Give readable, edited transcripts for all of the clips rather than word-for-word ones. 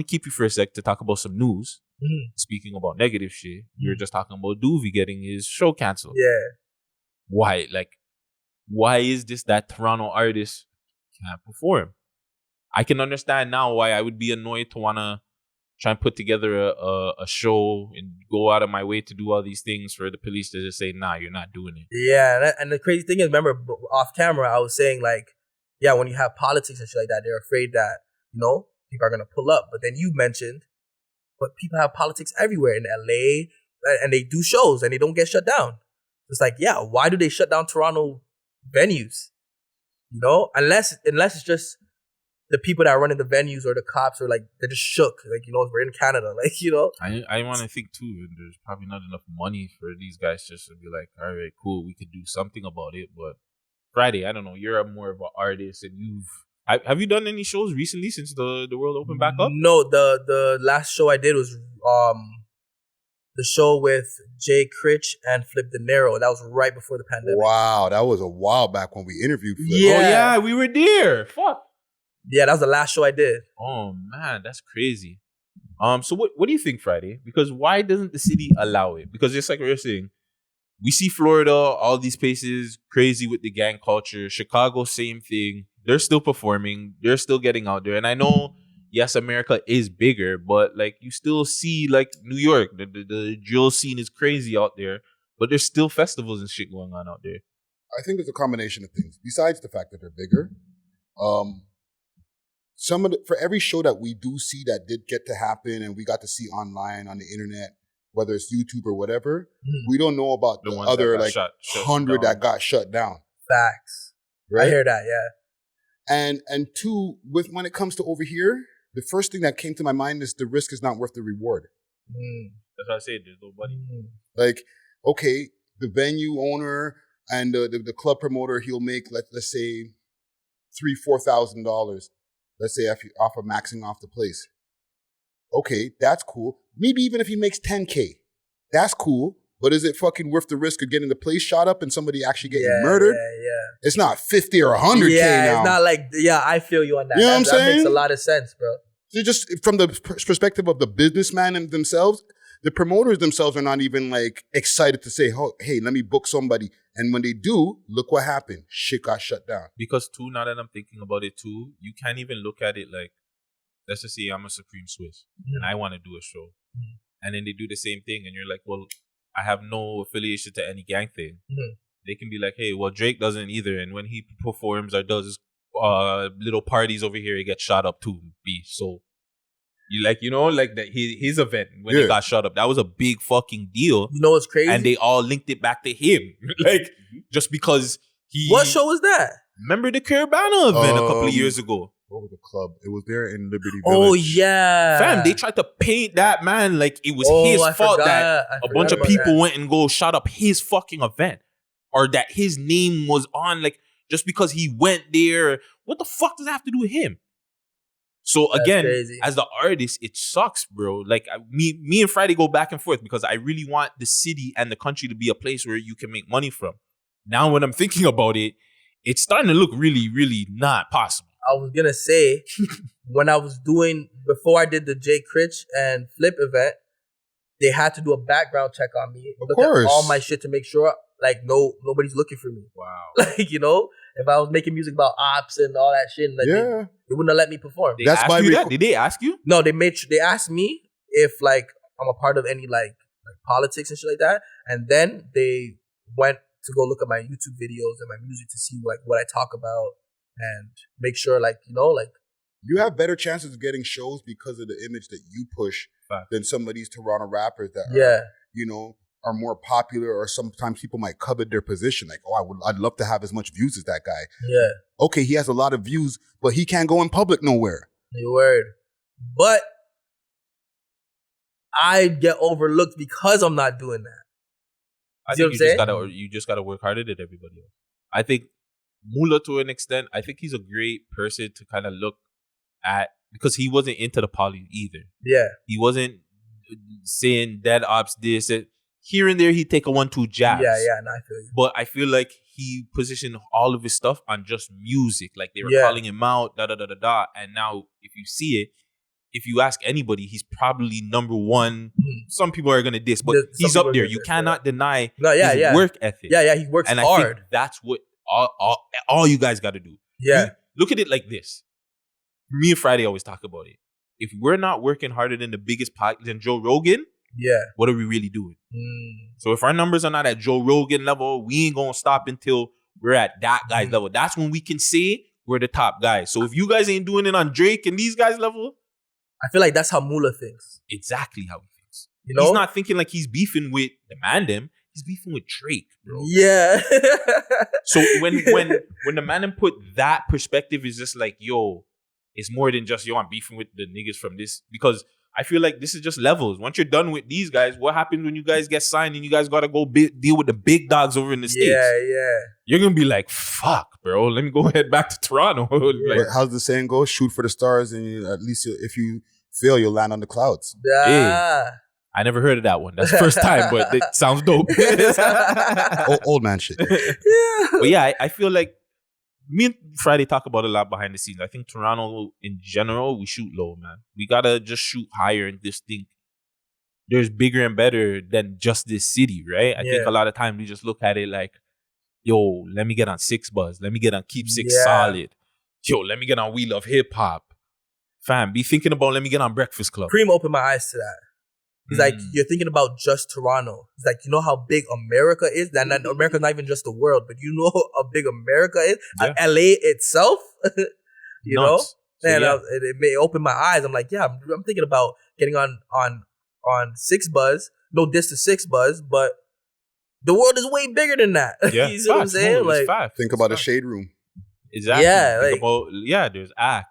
to keep you for a sec to talk about some news. Speaking about negative shit, you were just talking about Duvy getting his show canceled. Yeah. Why? Like, why is this that Toronto artist can't perform? I can understand now why I would be annoyed to want to try and put together a show and go out of my way to do all these things for the police to just say, nah, you're not doing it. Yeah, and the crazy thing is, remember, off camera, I was saying, like, yeah, when you have politics and shit like that, they're afraid that, people are going to pull up. But then you mentioned, but people have politics everywhere in LA, and they do shows, and they don't get shut down. It's like, yeah, why do they shut down Toronto venues? Unless it's just the people that are running the venues or the cops, or like they're just shook. Like, we're in Canada. Like, I want to think too, there's probably not enough money for these guys just to be like, all right, cool, we could do something about it. But Friday, I don't know, you're more of an artist, and have you done any shows recently since the world opened back up? No, the last show I did was the show with Jay Critch and Flip De Niro. That was right before the pandemic. Wow, that was a while back when we interviewed Flip. Yeah. Oh yeah, we were there. Fuck. Yeah, that was the last show I did. Oh man, that's crazy. So what do you think, Friday? Because why doesn't the city allow it? Because just like we were saying, we see Florida, all these places crazy with the gang culture. Chicago, same thing. They're still performing. They're still getting out there. And I know, yes, America is bigger, but like you still see like New York, the drill scene is crazy out there, but there's still festivals and shit going on out there. I think it's a combination of things. Besides the fact that they're bigger, for every show that we do see that did get to happen and we got to see online on the internet, whether it's YouTube or whatever, we don't know about the other like 100 that got shut down. Facts. Right? I hear that, yeah. And two, when it comes to over here, the first thing that came to my mind is the risk is not worth the reward. That's what I said. There's nobody. Like, okay, the venue owner and the club promoter, he'll make let's say $3,000-$4,000. Let's say off of maxing off the place. Okay, that's cool. Maybe even if he makes $10K, that's cool. But is it fucking worth the risk of getting the place shot up and somebody actually getting murdered? Yeah. It's not 50 or 100K now. Yeah, it's not like, I feel you on that. You know what I'm saying? That makes a lot of sense, bro. So just from the perspective of the businessman and themselves, the promoters themselves are not even like excited to say, oh, hey, let me book somebody. And when they do, look what happened. Shit got shut down. Because too, now that I'm thinking about it too, you can't even look at it like, let's just say I'm a Supreme Swiss and I want to do a show. And then they do the same thing and you're like, well, I have no affiliation to any gang thing. They can be like, hey, well, Drake doesn't either. And when he performs or does little parties over here, he gets shot up too. So you like, that his event when he got shot up, that was a big fucking deal. You know what's crazy? And they all linked it back to him. Like, just because he... What show was that? Remember the Caravana event a couple of years ago? What was the club? It was there in Liberty Village. Oh, yeah. Fam, they tried to paint that man like it was his fault that a bunch of people went and shot up his fucking event. Or that his name was on, like, just because he went there. What the fuck does that have to do with him? So That's again, crazy. as the artist, it sucks, bro. Like, me and Friday go back and forth because I really want the city and the country to be a place where you can make money from. Now, when I'm thinking about it, it's starting to look really, really not possible. I was going to say, before I did the Jay Critch and Flip event, they had to do a background check on me. Look at all my shit to make sure, like, nobody's looking for me. Wow. Like, if I was making music about ops and all that shit, like, they wouldn't have let me perform. Did they ask you? No, they asked me if, like, I'm a part of any, like politics and shit like that. And then they went to go look at my YouTube videos and my music to see, like, what I talk about and make sure, like, you have better chances of getting shows because of the image that you push than some of these Toronto rappers that are more popular, or sometimes people might covet their position. Like, I'd love to have as much views as that guy. Yeah. Okay, he has a lot of views, but he can't go in public nowhere. Your word. But I get overlooked because I'm not doing that. I think you just gotta work harder than everybody else. I think Mula, to an extent, I think he's a great person to kind of look at because he wasn't into the poly either. Yeah. He wasn't saying dead ops this and here and there he'd take a 1-2 jabs. Yeah, no, I feel you. But I feel like he positioned all of his stuff on just music. Like they were calling him out, and now if you see it, if you ask anybody, he's probably number one. Some people are gonna diss, but he's up there. You cannot deny his work ethic. Yeah, he works and hard. I think that's what all you guys got to do. Yeah. Look at it like this. Me and Friday always talk about it. If we're not working harder than the biggest podcast than Joe Rogan, what are we really doing? So if our numbers are not at Joe Rogan level, we ain't gonna stop until we're at that guy's level. That's when we can say we're the top guys. So if you guys ain't doing it on Drake and these guys' level, I feel like that's how Mula thinks. Exactly how he thinks. You know? He's not thinking like he's beefing with the Mandem. He's beefing with Drake, bro. Yeah. So when the Mandem put that perspective, is just like, yo, it's more than just, yo, I'm beefing with the niggas from this. Because I feel like this is just levels. Once you're done with these guys, what happens when you guys get signed and you guys got to go deal with the big dogs over in the States? Yeah. You're going to be like, fuck, bro. Let me go head back to Toronto. Like, how's the saying go? Shoot for the stars, and at least if you fail, you'll land on the clouds. Yeah. Hey, I never heard of that one. That's the first time, but it sounds dope. Old man shit. But yeah, I feel like me and Friday talk about a lot behind the scenes. I think Toronto in general, we shoot low, man. We gotta just shoot higher and just think there's bigger and better than just this city, right? I think a lot of times we just look at it like, yo, let me get on 6 Buzz. Let me get on Keep 6 Solid. Yo, let me get on We Love Hip Hop. Fam, be thinking about let me get on Breakfast Club. Cream opened my eyes to that. He's like, you're thinking about just Toronto. He's like, you know how big America is? That America's not even just the world, but you know how big America is? Yeah. LA itself? you Nuts. Know? So, and it may open my eyes. I'm like, yeah, I'm thinking about getting on 6 Buzz. No diss to 6 Buzz, but the world is way bigger than that. Yeah. You see what I'm saying? Like, think about a shade room. Exactly. Yeah. There's Ak,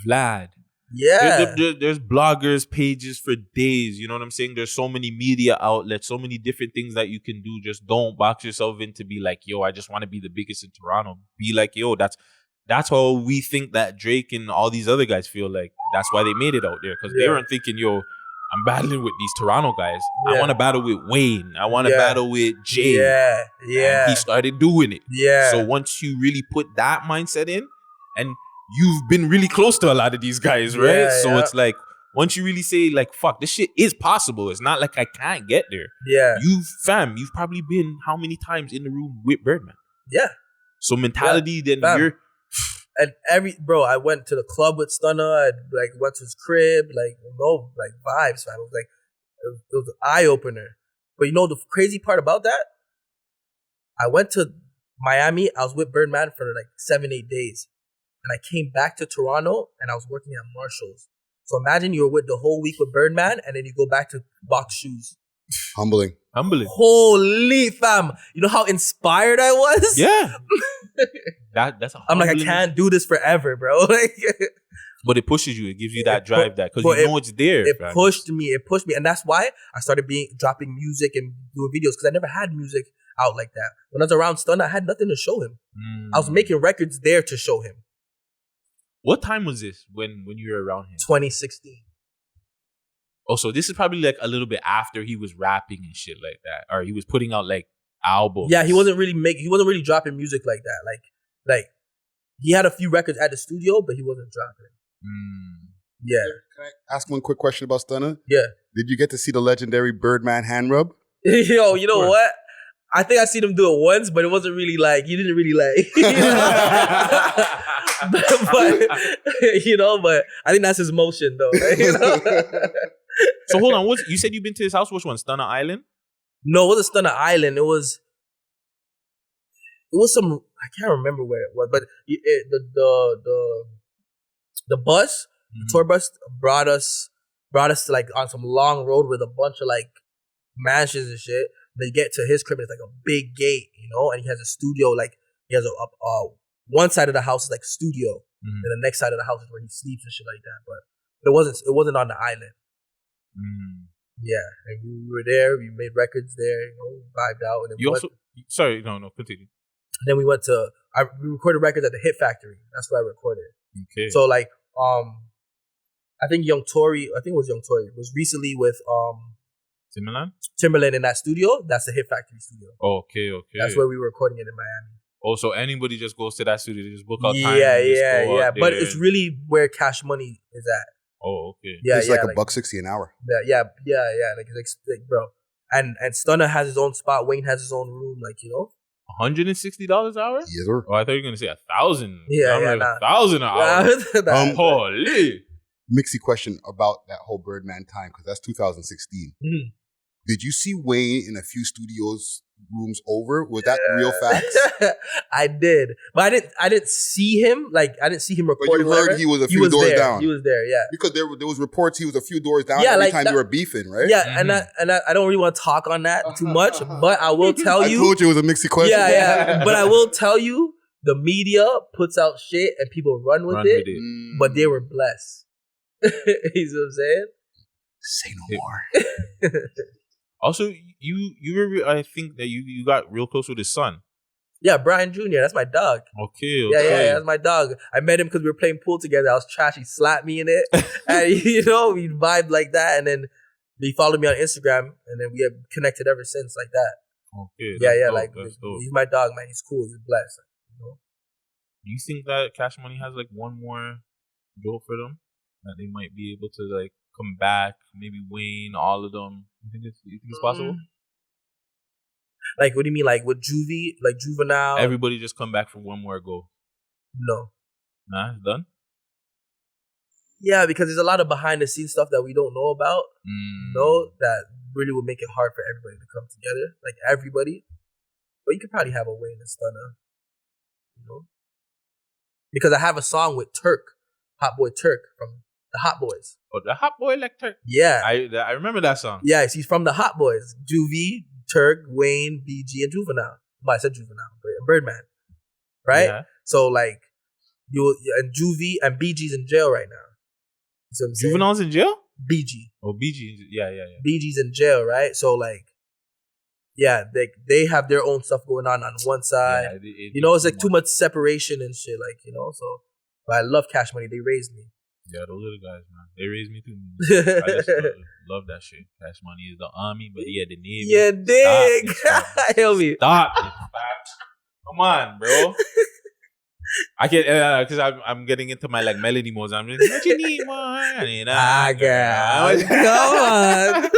Vlad. Yeah. There's bloggers, pages for days. You know what I'm saying? There's so many media outlets, so many different things that you can do. Just don't box yourself in to be like, yo, I just want to be the biggest in Toronto. Be like, yo, that's how we think that Drake and all these other guys feel like. That's why they made it out there. Because they weren't thinking, yo, I'm battling with these Toronto guys. I want to battle with Wayne. I want to battle with Jay. Yeah. And he started doing it. Yeah. So once you really put that mindset in, and you've been really close to a lot of these guys, right? Yeah, so it's like, once you really say, like, fuck, this shit is possible. It's not like I can't get there. Yeah. You've probably been how many times in the room with Birdman? Yeah. So mentality, then you're... And I went to the club with Stunner. I went to his crib, vibes, man. It was it was an eye opener. But you know the crazy part about that? I went to Miami. I was with Birdman for 7-8 days. And I came back to Toronto and I was working at Marshall's. So imagine you were with the whole week with Birdman and then you go back to box shoes. Humbling. Holy fam. You know how inspired I was? Yeah. That's I'm like, I can't do this forever, bro. But it pushes you. It gives you that drive, because you know it's there. It pushed me. And that's why I started dropping music and doing videos, because I never had music out like that. When I was around Stunner, I had nothing to show him. I was making records there to show him. What time was this when you were around him? 2016. Oh, so this is probably a little bit after he was rapping and shit like that, or he was putting out albums. Yeah, he wasn't really dropping music like that. Like he had a few records at the studio, but he wasn't dropping. Yeah. Can I ask one quick question about Stunner? Yeah. Did you get to see the legendary Birdman hand rub? Yo, you know what? I think I seen him do it once, but it wasn't really he didn't really but I think that's his motion though. So hold on, you said you've been to his house? Which one? Stunner Island? No, it wasn't Stunner Island. It was some, I can't remember where it was, but the bus, the tour bus brought us to on some long road with a bunch of mansions and shit. They get to his crib, and it's a big gate, and he has a studio. He has a one side of the house is studio, and the next side of the house is where he sleeps and shit like that. But it wasn't on the island. Yeah, and we were there. We made records there. We vibed out. And then sorry, no, continue. And then we went to we recorded records at the Hit Factory. That's where I recorded. Okay. So I think Young Tory. I think it was Young Tory. It was recently with Timberland in that studio. That's the Hit Factory studio. Okay. That's where we were recording it in Miami. Oh, so anybody just goes to that studio, they just book out time. Yeah. But it's really where Cash Money is at. Oh, okay. Yeah, it's like $1.60 an hour. Yeah. Like, bro. And Stunner has his own spot. Wayne has his own room. Like, you know. $160 an hour? Yes, sir. Oh, I thought you were gonna say 1,000. Yeah, I'm yeah, like 1,000 an hour. Holy. Mixy question about that whole Birdman time, because that's 2016. Mm-hmm. Did you see Wayne in a few studios rooms over? Was that real facts? I did, but I didn't see him. Like, I didn't see him recording. But you heard he was a few doors down. He was there, yeah. Because there was reports he was a few doors down every time they were beefing, right? Yeah, and I don't really want to talk on that too much, but I will tell you. I told you it was a Mixy question. Yeah. But I will tell you, the media puts out shit and people run with it. But they were blessed. You know what I'm saying? Say no more. Also, you were, I think that you got real close with his son. Yeah, Brian Jr. That's my dog. Okay. Yeah, that's my dog. I met him because we were playing pool together. I was trash. He slapped me in it. And, you know, we vibed like that. And then he followed me on Instagram. And then we have connected ever since like that. Okay. Yeah, dope, like, he's my dog, man. He's cool. He's blessed. You know? Do you think that Cash Money has, like, one more goal for them? That they might be able to, like, come back? Maybe Wayne, all of them? You think it's possible? Like, what do you mean? Like, with Duvy? Like, Juvenile? Everybody just come back for one more go. No. Nah, it's done? Yeah, because there's a lot of behind-the-scenes stuff that we don't know about. You know, that really would make it hard for everybody to come together. Like, everybody. But you could probably have a Wayne and Stunner. You know? Because I have a song with Turk. Hot Boy Turk from the Hot Boys. Oh, the Hot Boy like Turk? Yeah. I remember that song. Yeah, he's from the Hot Boys. Duvy, Turk, Wayne, BG, and Juvenile. Well, I said Juvenile, but Birdman. Right? Yeah. So, like, and Duvy and BG's in jail right now. You know what I'm saying? Juvenile's in jail? BG. Oh, BG. Yeah. BG's in jail, right? So, like, yeah, they have their own stuff going on one side. Yeah, you know, it's like too much separation and shit, like, you know, so. But I love Cash Money. They raised me. Yeah, those little guys, man. They raised me too. I just love that shit. Cash Money is the army, but he had the Navy. Yeah, dig. Help me. Stop. Come on, bro. I can't, because I'm getting into my, like, melody modes. I'm just, what you need, man? Girl. Come on.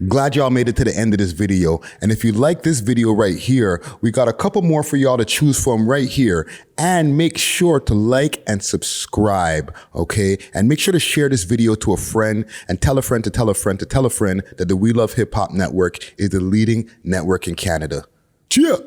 Glad y'all made it to the end of this video. And if you like this video right here, we got a couple more for y'all to choose from right here. And make sure to like and subscribe, okay? And make sure to share this video to a friend and tell a friend to tell a friend to tell a friend that the We Love Hip Hop Network is the leading network in Canada. Cheer!